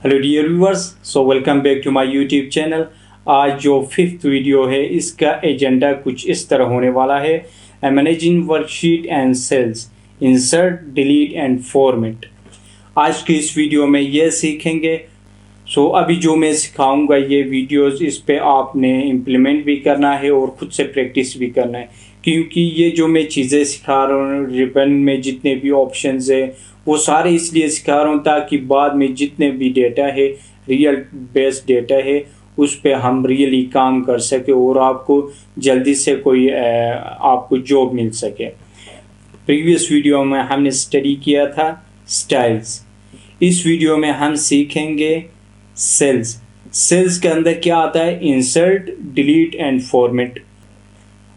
Hello dear viewers, so welcome back to my YouTube channel. आज जो fifth video है इसका एजेंडा कुछ इस तरह होने वाला है। Managing worksheet and cells, insert, delete and format. आज की इस वीडियो में ये सीखेंगे। अभी जो मैं सिखाऊंगा ये वीडियोस, इस पे आपने इम्प्लीमेंट भी करना है और ख़ुद से प्रैक्टिस भी करना है, क्योंकि ये जो मैं चीज़ें सिखा रहा हूँ रिबन में जितने भी ऑप्शंस है वो सारे इसलिए सिखा रहा हूँ ताकि बाद में जितने भी डेटा है, रियल बेस्ड डेटा है, उस पे हम रियली काम कर सके और आपको जल्दी से कोई आपको जॉब मिल सके। प्रीवियस वीडियो में हमने स्टडी किया था स्टाइल्स। इस वीडियो में हम सीखेंगे सेल्स। सेल्स के अंदर क्या आता है? Insert, delete and format.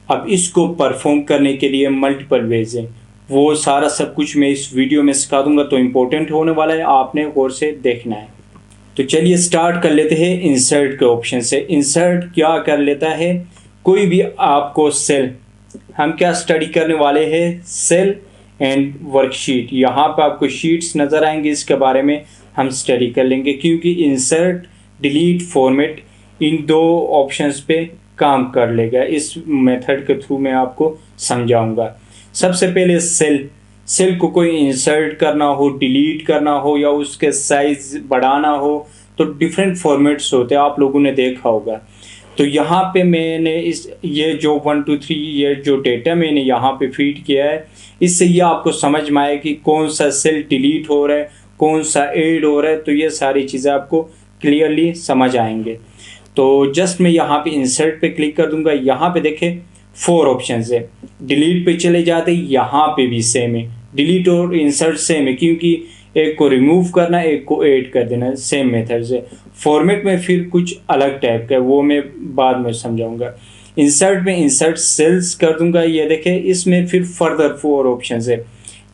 अब इसको परफॉर्म करने के लिए मल्टीपल वेज हैं, वो सारा सब कुछ मैं इस वीडियो में सिखा दूंगा, तो इम्पोर्टेंट होने वाला है, आपने गौर से देखना है। तो चलिए स्टार्ट कर लेते हैं इंसर्ट के ऑप्शन से। इंसर्ट क्या कर लेता है? कोई भी आपको सेल, हम क्या स्टडी करने वाले हैं? Cell and worksheet. यहाँ पर आपको शीट्स नज़र आएंगे, इसके बारे में हम स्टडी कर लेंगे, क्योंकि इंसर्ट, डिलीट, फॉर्मेट इन दो ऑप्शंस पे काम कर लेगा। इस मेथड के थ्रू मैं आपको समझाऊंगा। सबसे पहले सेल को कोई इंसर्ट करना हो, डिलीट करना हो या उसके साइज बढ़ाना हो तो डिफरेंट फॉर्मेट्स होते हैं, आप लोगों ने देखा होगा। तो यहाँ पे मैंने ये जो 1 2 3 ये जो डेटा मैंने यहाँ पे फीड किया है, इससे ये आपको समझ में आए कि कौन सा सेल डिलीट हो रहा है, कौन सा ऐड हो रहा है, तो ये सारी चीज़ें आपको क्लियरली समझ आएंगे। तो जस्ट मैं यहाँ पे इंसर्ट पे क्लिक कर दूंगा। यहाँ पे देखें 4 ऑप्शन है। डिलीट पे चले जाते, यहाँ पे भी सेम है, डिलीट और इंसर्ट सेम है, क्योंकि एक को रिमूव करना, एक को ऐड कर देना, सेम मेथड से। फॉर्मेट में फिर कुछ अलग टाइप का है, वो मैं बाद में समझाऊंगा। इंसर्ट में इंसर्ट सेल्स कर दूंगा। ये देखें, इसमें फिर फर्दर 4 ऑप्शन है।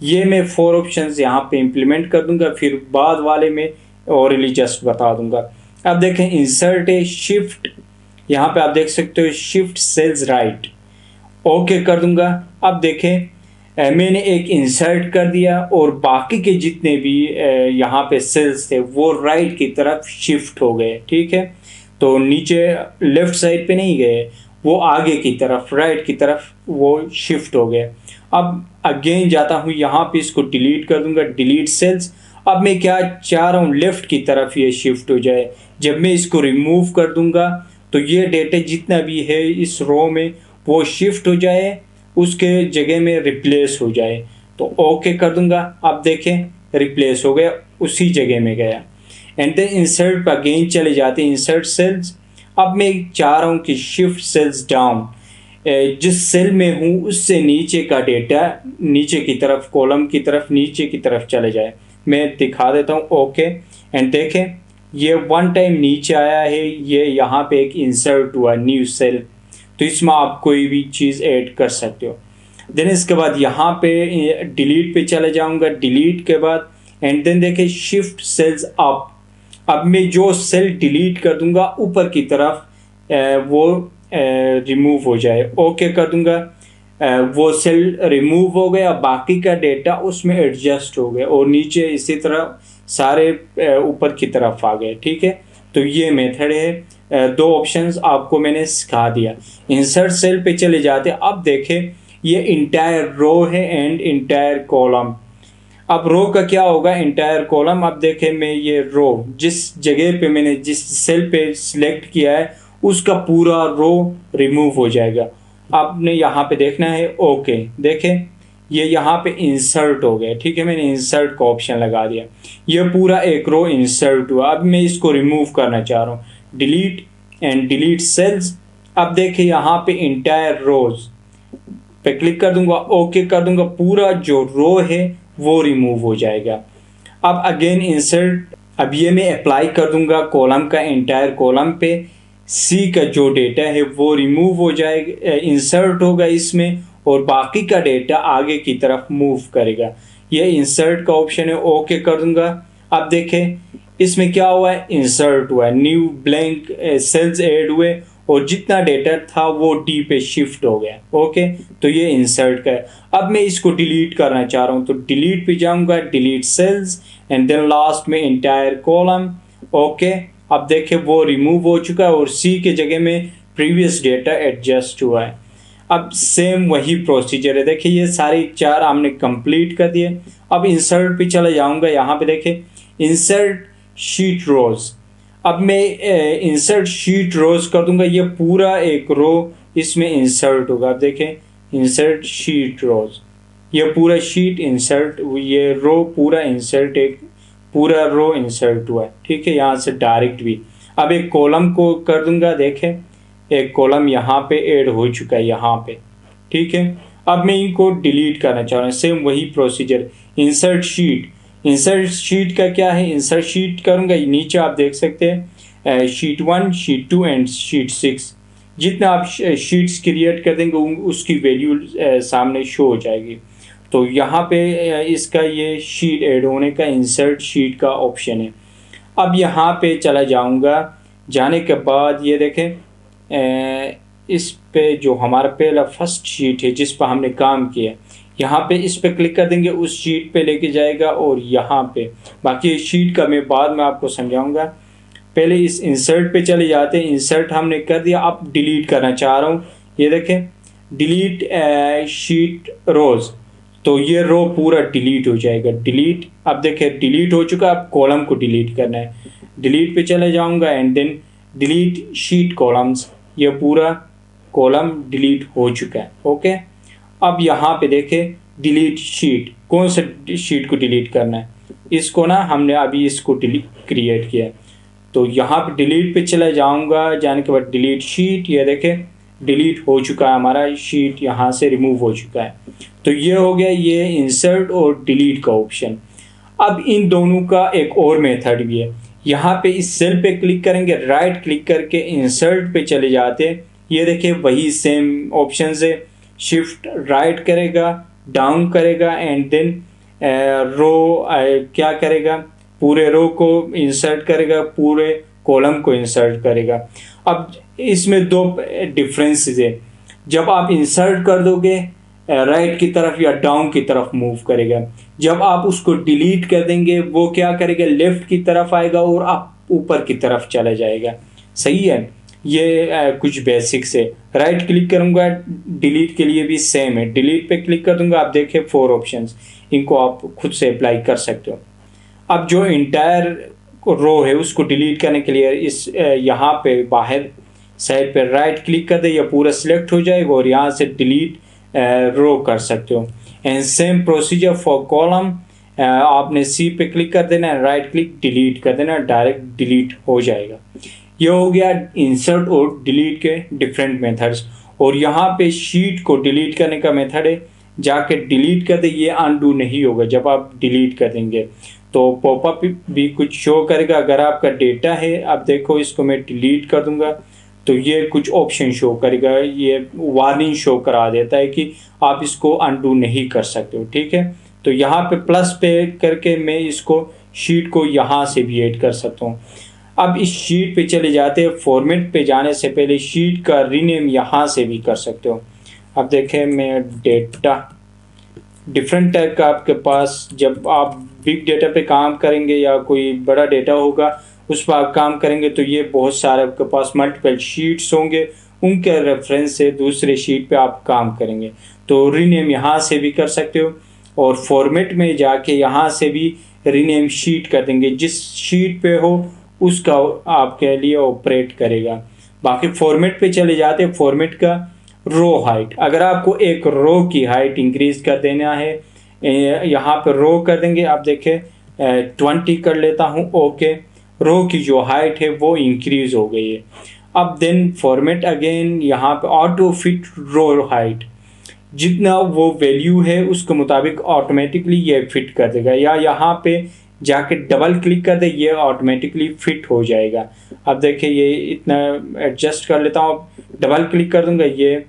ये मैं 4 ऑप्शन यहाँ पे इम्प्लीमेंट कर दूंगा, फिर बाद वाले में ओरली जस्ट बता दूंगा। अब देखें इंसर्ट है, शिफ्ट, यहाँ पे आप देख सकते हो शिफ्ट सेल्स राइट, ओके कर दूंगा। अब देखें मैंने एक इंसर्ट कर दिया और बाकी के जितने भी यहाँ पे सेल्स थे वो राइट की तरफ शिफ्ट हो गए। ठीक है, तो नीचे लेफ्ट साइड पे नहीं गए, वो आगे की तरफ राइट की तरफ वो शिफ्ट हो गए। अब अगेन जाता हूँ यहाँ पे, इसको डिलीट कर दूंगा, डिलीट सेल्स। अब मैं क्या चाह रहा हूँ? लेफ्ट की तरफ ये शिफ्ट हो जाए। जब मैं इसको रिमूव कर दूंगा तो ये डेटा जितना भी है इस रो में वो शिफ्ट हो जाए, उसके जगह में रिप्लेस हो जाए। तो ओके कर दूंगा। अब देखें रिप्लेस हो गया, उसी जगह में गया। एंड देन इंसर्ट पर अगेन चले जाते हैं, इंसर्ट सेल्स। अब मैं चाह रहा हूँ कि शिफ्ट सेल्स डाउन, जिस सेल में हूँ उससे नीचे का डेटा नीचे की तरफ, कॉलम की तरफ, नीचे की तरफ चले जाए। मैं दिखा देता हूँ, ओके। एंड देखें ये 1 टाइम नीचे आया है, ये यहाँ पे एक इंसर्ट हुआ न्यू सेल, तो इसमें आप कोई भी चीज़ ऐड कर सकते हो। देन इसके बाद यहाँ पे डिलीट पे चले जाऊँगा, डिलीट के बाद एंड देन देखें शिफ्ट सेल्स अप। अब मैं जो सेल डिलीट कर दूंगा ऊपर की तरफ वो रिमूव हो जाए, ओके कर दूंगा। वो सेल रिमूव हो गया, बाकी का डेटा उसमें एडजस्ट हो गया और नीचे इसी तरह सारे ऊपर की तरफ आ गए। ठीक है, तो ये मेथड है। 2 ऑप्शंस आपको मैंने सिखा दिया। इंसर्ट सेल पे चले जाते, अब देखें ये इंटायर रो है एंड इंटायर कॉलम। अब रो का क्या होगा? Entire column. अब देखें मैं ये रो जिस जगह पे मैंने जिस सेल पे सिलेक्ट किया है उसका पूरा रो रिमूव हो जाएगा। आपने यहाँ पे देखना है, ओके। देखें ये यहाँ पे इंसर्ट हो गया। ठीक है, मैंने इंसर्ट का ऑप्शन लगा दिया, ये पूरा एक रो इंसर्ट हुआ। अब मैं इसको रिमूव करना चाह रहा हूँ, डिलीट एंड डिलीट सेल्स। अब देखें यहाँ पे इंटायर रोज पे क्लिक कर दूंगा, ओके कर दूंगा, पूरा जो रो है वो रिमूव हो जाएगा। अब अगेन इंसर्ट, अब ये मैं अप्लाई कर दूंगा कॉलम का, इंटायर कॉलम पे सी का जो डेटा है वो रिमूव हो जाएगा, इंसर्ट होगा इसमें और बाकी का डेटा आगे की तरफ मूव करेगा। ये इंसर्ट का ऑप्शन है, ओके कर दूंगा। अब देखें इसमें क्या हुआ है? इंसर्ट हुआ है, न्यू ब्लैंक सेल्स ऐड हुए और जितना डेटा था वो डी पे शिफ्ट हो गया। ओके, तो ये इंसर्ट का है। अब मैं इसको डिलीट करना चाह रहा हूँ, तो डिलीट पे जाऊंगा, delete cells and then last में इंटायर कॉलम। ओके, अब देखिए वो रिमूव हो चुका है और सी के जगह में प्रीवियस डेटा एडजस्ट हुआ है। अब सेम वही प्रोसीजर है, देखिए ये सारी 4 हमने कंप्लीट कर दिए। अब इंसर्ट पे चला जाऊंगा, यहाँ पे देखिए इंसर्ट शीट रोज। अब मैं इंसर्ट शीट रोज कर दूंगा, ये पूरा एक रो इसमें इंसर्ट होगा। अब देखें इंसर्ट शीट रोज, ये पूरा शीट इंसर्ट, ये रो पूरा इंसर्ट, एक पूरा रो इंसर्ट हुआ है। ठीक है, यहाँ से डायरेक्ट भी। अब एक कॉलम को कर दूंगा, देखें एक कॉलम यहाँ पे ऐड हो चुका है यहाँ पे। ठीक है, अब मैं इनको डिलीट करना चाह रहा हूँ, सेम वही procedure. Insert sheet, insert sheet का क्या है, इंसर्ट शीट करूँगा, नीचे आप देख सकते हैं शीट 1, शीट 2 एंड शीट 6। जितना आप शीट्स क्रिएट कर देंगे उसकी वैल्यू सामने शो हो जाएगी। तो यहाँ पे इसका ये शीट ऐड होने का इंसर्ट शीट का ऑप्शन है। अब यहाँ पे चला जाऊँगा, जाने के बाद ये देखें इस पे जो हमारा पहला फर्स्ट शीट है जिस पर हमने काम किया, यहाँ पे इस पे क्लिक कर देंगे, उस शीट पे लेके जाएगा। और यहाँ पे बाकी शीट का मैं बाद में आपको समझाऊंगा, पहले इस इंसर्ट पे चले जाते हैं। इंसर्ट हमने कर दिया, अब डिलीट करना चाह रहा हूँ, ये देखें डिलीट शीट रोज, तो ये रो पूरा डिलीट हो जाएगा। डिलीट, अब देखें डिलीट हो चुका, अब कॉलम को डिलीट करना है। डिलीट पे चले जाऊंगा and then delete sheet columns, ये पूरा कॉलम डिलीट हो चुका है। ओके, अब यहाँ पे देखें डिलीट शीट, कौन सा शीट को डिलीट करना है, इसको ना हमने अभी इसको डिलीट क्रिएट किया है। तो यहाँ पे डिलीट पे चला जाऊंगा, जाने के बाद डिलीट शीट, ये देखें डिलीट हो चुका है, हमारा शीट यहाँ से रिमूव हो चुका है। तो ये हो गया ये इंसर्ट और डिलीट का ऑप्शन। अब इन दोनों का एक और मेथड भी है, यहाँ पे इस सेल पे क्लिक करेंगे, राइट क्लिक करके इंसर्ट पे चले जाते हैं, ये देखिए वही सेम ऑप्शन है, शिफ्ट राइट करेगा, डाउन करेगा एंड देन रो क्या करेगा, पूरे रो को इंसर्ट करेगा, पूरे कॉलम को इंसर्ट करेगा। अब इसमें दो डिफरेंसेस है, जब आप इंसर्ट कर दोगे राइट की तरफ या डाउन की तरफ मूव करेगा, जब आप उसको डिलीट कर देंगे वो क्या करेगा, लेफ्ट की तरफ आएगा और आप ऊपर की तरफ चला जाएगा। सही है, ये कुछ बेसिक्स है। राइट क्लिक करूंगा, डिलीट के लिए भी सेम है, डिलीट पे क्लिक कर दूंगा, आप देखें 4 ऑप्शंस, इनको आप खुद से अप्लाई कर सकते हो। अब जो इंटायर रो है उसको डिलीट करने के लिए इस यहाँ पे बाहर साइड पे राइट क्लिक कर दे, या पूरा सिलेक्ट हो जाएगा और यहाँ से डिलीट रो कर सकते हो। And same procedure for column, आपने सी पे क्लिक कर देना है, राइट क्लिक डिलीट कर देना, डायरेक्ट डिलीट हो जाएगा। ये हो गया इंसर्ट और डिलीट के डिफरेंट मेथड्स। और यहाँ पे शीट को डिलीट करने का मेथड है, जाके डिलीट कर दे, ये अनडू नहीं होगा जब आप डिलीट कर देंगे तो पॉपअप भी कुछ शो करेगा। अगर आपका डेटा है, अब देखो इसको मैं डिलीट कर दूंगा तो ये कुछ ऑप्शन शो करेगा, ये वार्निंग शो करा देता है कि आप इसको अनडू नहीं कर सकते हो। ठीक है, तो यहाँ पे प्लस पे करके मैं इसको शीट को यहाँ से भी ऐड कर सकता हूँ। अब इस शीट पे चले जाते हैं, फॉर्मेट पे जाने से पहले शीट का रीनेम यहाँ से भी कर सकते हो। अब देखें मैं डेटा, डिफरेंट टाइप का आपके पास, जब आप बिग डेटा पे काम करेंगे या कोई बड़ा डेटा होगा उस पर आप काम करेंगे तो ये बहुत सारे आपके पास मल्टीपल शीट्स होंगे, उनके रेफरेंस से दूसरे शीट पे आप काम करेंगे। तो रीनेम यहाँ से भी कर सकते हो और फॉर्मेट में जाके यहाँ से भी रीनेम शीट कर देंगे, जिस शीट पे हो उसका आपके लिए ऑपरेट करेगा। बाकी फॉर्मेट पे चले जाते हैं, फॉर्मेट का रो हाइट, अगर आपको एक रो की हाइट इंक्रीज कर देना है, यहाँ पे रो कर देंगे। आप देखें 20 कर लेता हूँ, ओके, रो की जो हाइट है वो इंक्रीज हो गई है। अब देन फॉर्मेट अगेन, यहाँ पे ऑटो फिट रो हाइट, जितना वो वैल्यू है उसके मुताबिक ऑटोमेटिकली ये फिट कर देगा, या यहाँ पे जाके डबल क्लिक कर दे, ये ऑटोमेटिकली फिट हो जाएगा। अब देखिए ये इतना एडजस्ट कर लेता हूँ, डबल क्लिक कर दूंगा, ये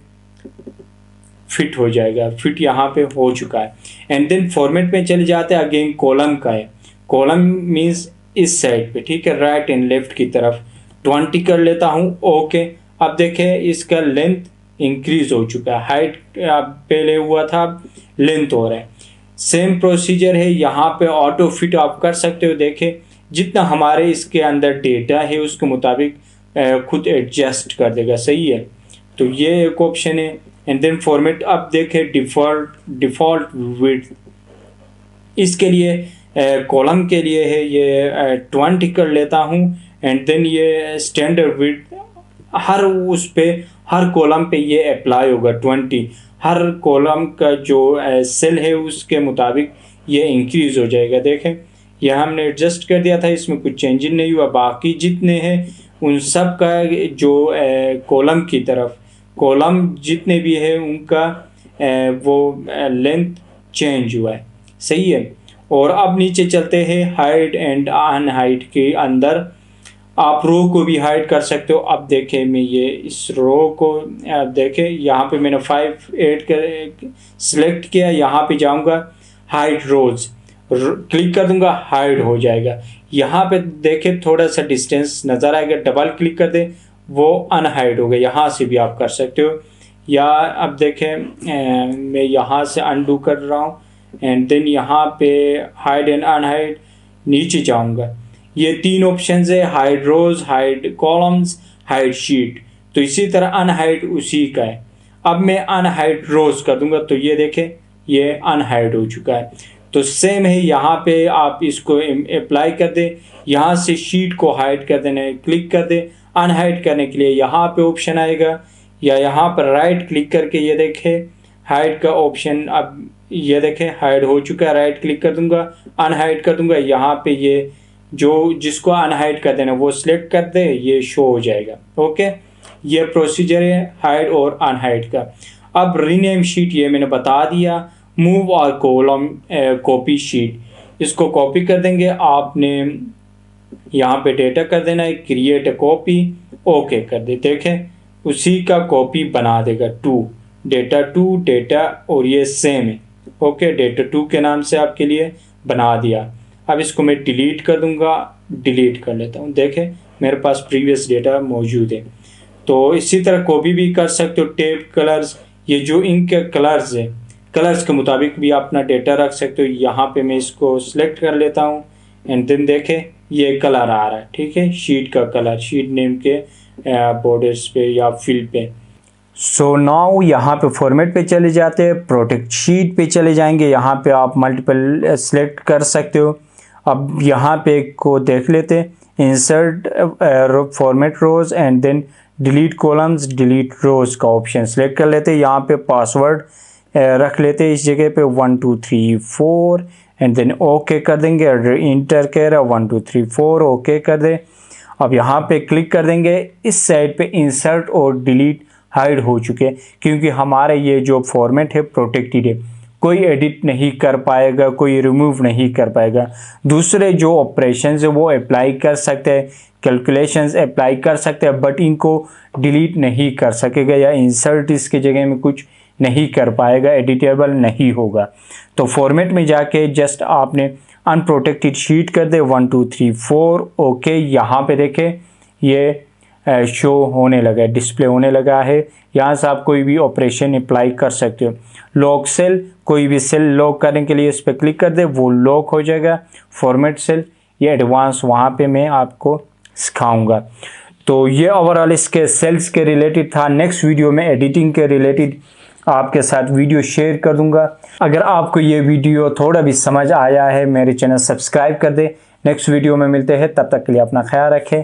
फिट हो जाएगा, फिट यहाँ पे हो चुका है। एंड देन फॉर्मेट में चले जाते हैं, अगेन कॉलम का है, कॉलम मीन्स इस साइड पे, ठीक है, राइट एंड लेफ्ट की तरफ 20 कर लेता हूँ, ओके। अब देखें इसका लेंथ इंक्रीज हो चुका है, हाइट पहले हुआ था, लेंथ हो रहा है। सेम प्रोसीजर है, यहाँ पे ऑटो फिट आप कर सकते हो। देखें जितना हमारे इसके अंदर डेटा है उसके मुताबिक खुद एडजस्ट कर देगा। सही है, तो ये एक ऑप्शन है। एंड देन फॉर्मेट, अब देखें डिफ़ॉल्ट विड्थ, इसके लिए कॉलम के लिए है ये 20 कर लेता हूँ। एंड देन ये स्टैंडर्ड विड्थ हर उस पे हर कॉलम पे ये अप्लाई होगा 20, हर कॉलम का जो सेल है उसके मुताबिक ये इंक्रीज़ हो जाएगा। देखें यह हमने एडजस्ट कर दिया था, इसमें कुछ चेंजिंग नहीं हुआ। बाकी जितने हैं उन सब का जो कॉलम की तरफ कॉलम जितने भी है उनका वो लेंथ चेंज हुआ है। सही है, और अब नीचे चलते हैं हाइड एंड अनहाइड के अंदर। आप रो को भी हाइड कर सकते हो। अब देखें मैं ये इस रो को देखें, यहाँ पे मैंने 5 8 कर सिलेक्ट किया, यहाँ पे जाऊँगा हाइड रोज, क्लिक कर दूंगा, हाइड हो जाएगा। यहाँ पे देखें थोड़ा सा डिस्टेंस नज़र आएगा, डबल क्लिक कर दे वो अनहाइड हो गया। यहाँ से भी आप कर सकते हो। या अब देखें मैं यहाँ से अनडू कर रहा हूँ एंड देन यहाँ पे हाइड एंड अनहाइड नीचे जाऊँगा। ये 3 ऑप्शंस है, हाइड रोज, हाइड कॉलम्स, हाइड शीट। तो इसी तरह अनहाइड उसी का है। अब मैं अनहाइड रोज कर दूंगा तो ये देखें ये अनहाइड हो चुका है। तो सेम है, यहाँ पे आप इसको अप्लाई कर दे, यहाँ से शीट को हाइड कर देना, क्लिक कर दे। अनहाइड करने के लिए यहाँ पे ऑप्शन आएगा, या यहाँ पर राइट क्लिक करके ये देखें हाइड का ऑप्शन, अब ये देखें हाइड हो चुका है। राइट क्लिक कर दूंगा, अनहाइड कर दूंगा, यहाँ पे ये जो जिसको अनहाइड कर देना वो सिलेक्ट कर दे, ये शो हो जाएगा। ओके, ये प्रोसीजर है हाइड और अनहाइड का। अब रीनेम शीट ये मैंने बता दिया। मूव और कॉलम कॉपी शीट, इसको कॉपी कर देंगे। आपने यहाँ पे डेटा कर देना है, क्रिएट ए कॉपी, ओके कर दे। देखें उसी का कॉपी बना देगा 2 डेटा, और ये सेम है। ओके, डेटा 2 के नाम से आपके लिए बना दिया। अब इसको मैं डिलीट कर दूंगा, डिलीट कर लेता हूँ। देखें मेरे पास प्रीवियस डेटा मौजूद है। तो इसी तरह कॉपी भी कर सकते हो। टेप कलर्स, ये जो इंक के कलर्स है, कलर्स के मुताबिक भी अपना डेटा रख सकते हो। यहाँ पे मैं इसको सिलेक्ट कर लेता हूँ एंड देन देखें ये कलर आ रहा है। ठीक है, शीट का कलर, शीट नेम के बॉर्डर्स पे या फिल पे। सो नाउ यहाँ पे फॉर्मेट पे चले जाते हैं, प्रोटेक्ट शीट पे चले जाएंगे। यहाँ पे आप मल्टीपल सेलेक्ट कर सकते हो। अब यहाँ पे को देख लेते हैं, insert format rows and then delete columns, delete rows का ऑप्शन सेलेक्ट कर लेते हैं। यहाँ पे पासवर्ड रख लेते हैं इस जगह पे 1 2 3 4 एंड देन ओके कर देंगे। इंटर कह रहा है 1 2 3 4, ओके कर दे। अब यहाँ पे क्लिक कर देंगे। इस साइड पे इंसर्ट और डिलीट हाइड हो चुके, क्योंकि हमारे ये जो फॉर्मेट है प्रोटेक्टेड है, कोई एडिट नहीं कर पाएगा, कोई रिमूव नहीं कर पाएगा। दूसरे जो ऑपरेशंस है वो अप्लाई कर सकते हैं, कैलकुलेशंस अप्लाई कर सकते हैं, बट इनको डिलीट नहीं कर सकेगा या इंसर्ट इसके जगह में कुछ नहीं कर पाएगा, एडिटेबल नहीं होगा। तो फॉर्मेट में जाके जस्ट आपने अनप्रोटेक्टेड शीट कर दे 1 2 3 4, ओके। यहाँ पे देखें ये शो होने लगा है, डिस्प्ले होने लगा है। यहाँ से आप कोई भी ऑपरेशन अप्लाई कर सकते हो। लॉक सेल, कोई भी सेल लॉक करने के लिए इस पर क्लिक कर दे, वो लॉक हो जाएगा। फॉर्मेट सेल, ये एडवांस वहाँ पे मैं आपको सिखाऊंगा। तो ये ओवरऑल इसके सेल्स के रिलेटेड था। नेक्स्ट वीडियो में एडिटिंग के रिलेटेड आपके साथ वीडियो शेयर कर दूंगा। अगर आपको ये वीडियो थोड़ा भी समझ आया है, मेरे चैनल सब्सक्राइब कर दे। नेक्स्ट वीडियो में मिलते हैं, तब तक के लिए अपना ख्याल रखें।